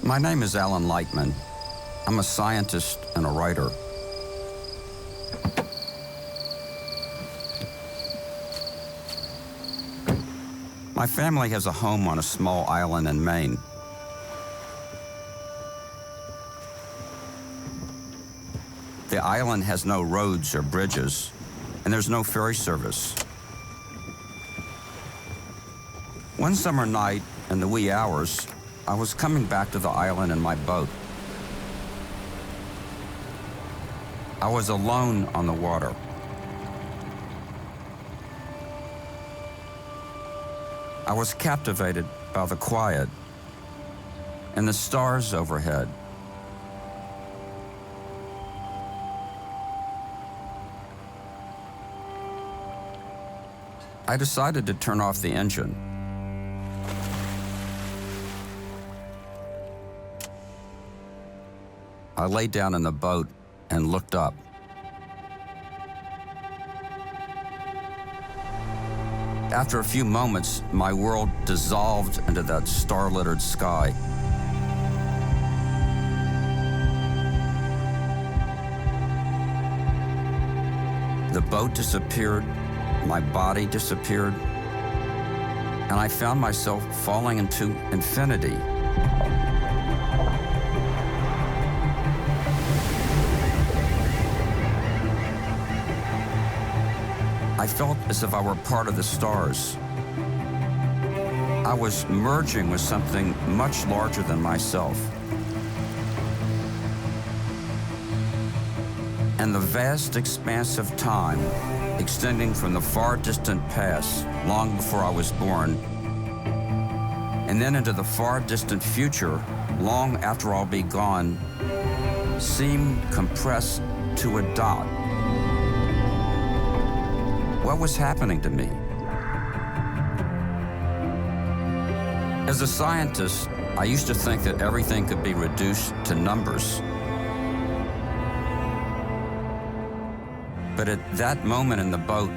My name is Alan Lightman. I'm a scientist and a writer. My family has a home on a small island in Maine. The island has no roads or bridges, and there's no ferry service. One summer night, in the wee hours, I was coming back to the island in my boat. I was alone on the water. I was captivated by the quiet and the stars overhead. I decided to turn off the engine. I lay down in the boat and looked up. After a few moments, my world dissolved into that star-littered sky. The boat disappeared, my body disappeared, and I found myself falling into infinity. I felt as if I were part of the stars. I was merging with something much larger than myself. And the vast expanse of time, extending from the far distant past, long before I was born, and then into the far distant future, long after I'll be gone, seemed compressed to a dot. What was happening to me? As a scientist, I used to think that everything could be reduced to numbers. But at that moment in the boat,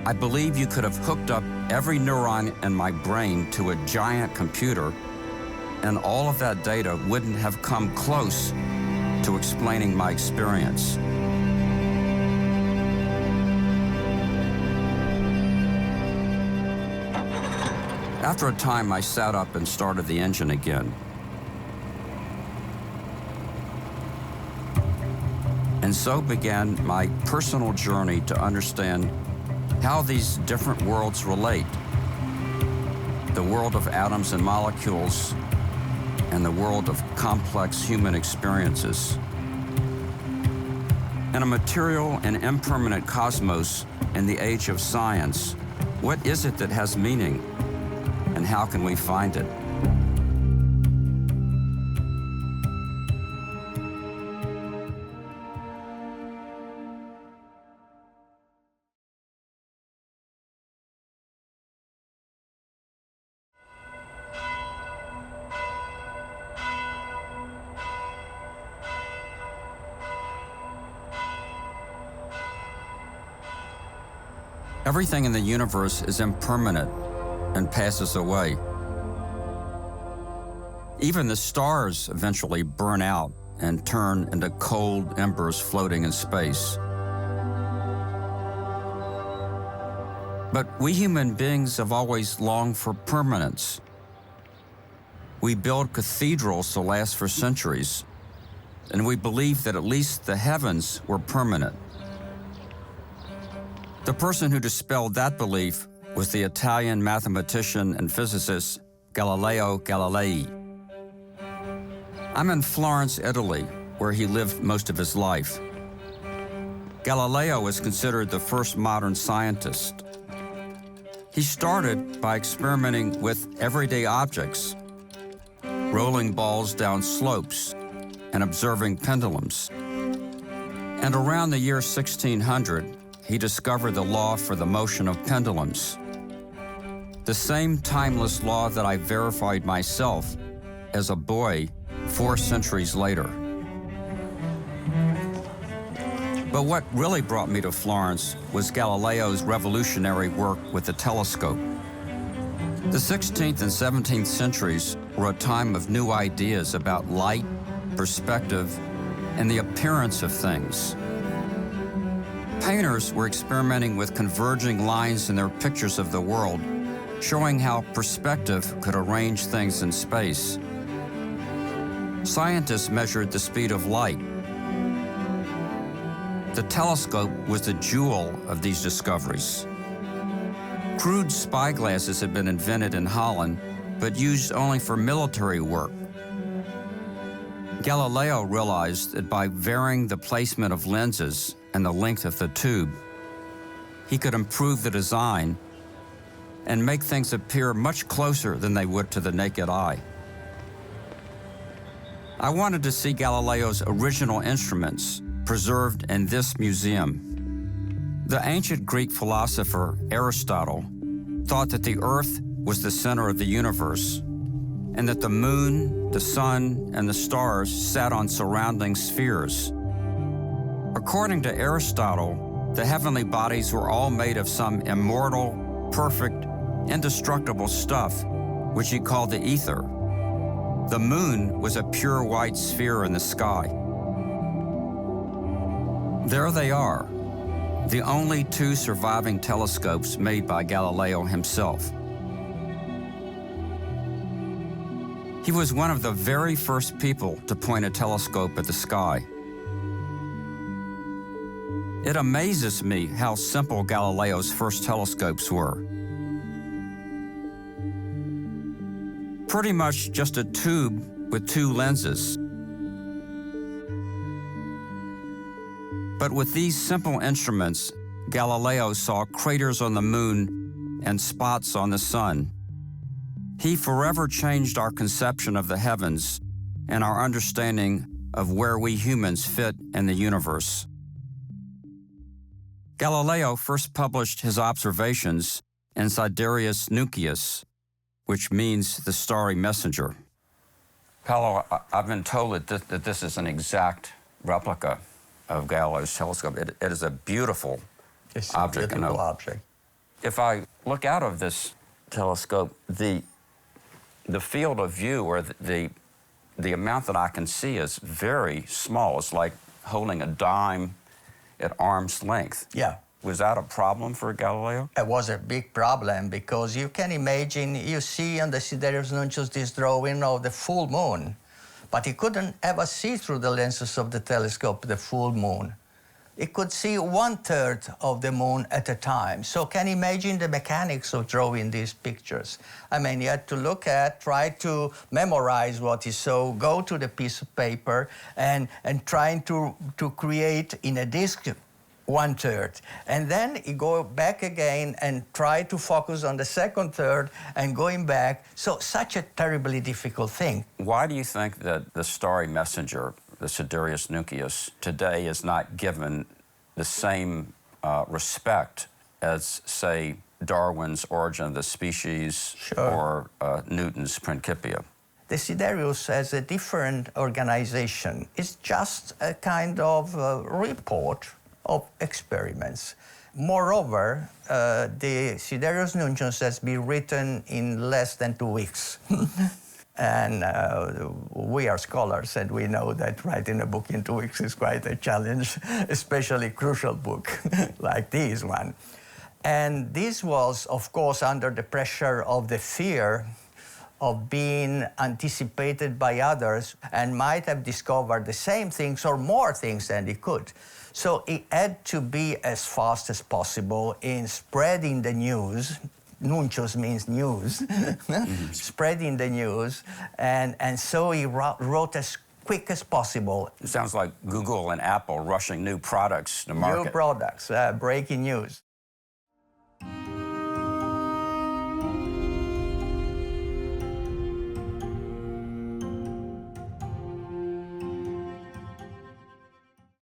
I believe you could have hooked up every neuron in my brain to a giant computer, and all of that data wouldn't have come close to explaining my experience. After a time, I sat up and started the engine again. And so began my personal journey to understand how these different worlds relate. The world of atoms and molecules, and the world of complex human experiences. In a material and impermanent cosmos in the age of science, what is it that has meaning? And how can we find it? Everything in the universe is impermanent and passes away. Even the stars eventually burn out and turn into cold embers floating in space. But we human beings have always longed for permanence. We build cathedrals to last for centuries, and we believe that at least the heavens were permanent. The person who dispelled that belief was the Italian mathematician and physicist Galileo Galilei. I'm in Florence, Italy, where he lived most of his life. Galileo is considered the first modern scientist. He started by experimenting with everyday objects, rolling balls down slopes and observing pendulums. And around the year 1600, he discovered the law for the motion of pendulums. The same timeless law that I verified myself as a boy 4 centuries later. But what really brought me to Florence was Galileo's revolutionary work with the telescope. The 16th and 17th centuries were a time of new ideas about light, perspective, and the appearance of things. Painters were experimenting with converging lines in their pictures of the world, showing how perspective could arrange things in space. Scientists measured the speed of light. The telescope was the jewel of these discoveries. Crude spyglasses had been invented in Holland, but used only for military work. Galileo realized that by varying the placement of lenses and the length of the tube, he could improve the design and make things appear much closer than they would to the naked eye. I wanted to see Galileo's original instruments preserved in this museum. The ancient Greek philosopher Aristotle thought that the Earth was the center of the universe, and that the moon, the sun, and the stars sat on surrounding spheres. According to Aristotle, the heavenly bodies were all made of some immortal, perfect, indestructible stuff, which he called the ether. The moon was a pure white sphere in the sky. There they are, the only two surviving telescopes made by Galileo himself. He was one of the very first people to point a telescope at the sky. It amazes me how simple Galileo's first telescopes were. Pretty much just a tube with two lenses. But with these simple instruments, Galileo saw craters on the moon and spots on the sun. He forever changed our conception of the heavens and our understanding of where we humans fit in the universe. Galileo first published his observations in Sidereus Nuncius, which means the starry messenger. Paolo, I've been told that this is an exact replica of Galileo's telescope. It is a beautiful object. It's a beautiful object. If I look out of this telescope, the field of view, or the amount that I can see, is very small. It's like holding a dime at arm's length. Yeah. Was that a problem for Galileo? It was a big problem, because you can imagine, you see on the Sidereus Nuncius this drawing of the full moon, but he couldn't ever see through the lenses of the telescope the full moon. He could see 1/3 of the moon at a time. So can you imagine the mechanics of drawing these pictures? I mean, you had to look at, try to memorize what he saw, go to the piece of paper, and trying to create in a disk 1/3. And then you go back again and try to focus on the second third and going back. So such a terribly difficult thing. Why do you think that the starry messenger, the Sidereus Nuncius, today is not given the same respect as, say, Darwin's Origin of the Species? Sure. Or Newton's Principia? The Sidereus has a different organization. It's just a kind of report of experiments. Moreover, the Sidereus Nuncius has been written in less than 2 weeks. And we are scholars, and we know that writing a book in 2 weeks is quite a challenge, especially a crucial book like this one. And this was, of course, under the pressure of the fear of being anticipated by others and might have discovered the same things or more things than he could. So he had to be as fast as possible in spreading the news. Nuncius means news, spreading the news, and so he wrote as quick as possible. It sounds like Google and Apple rushing new products to market. New products, breaking news.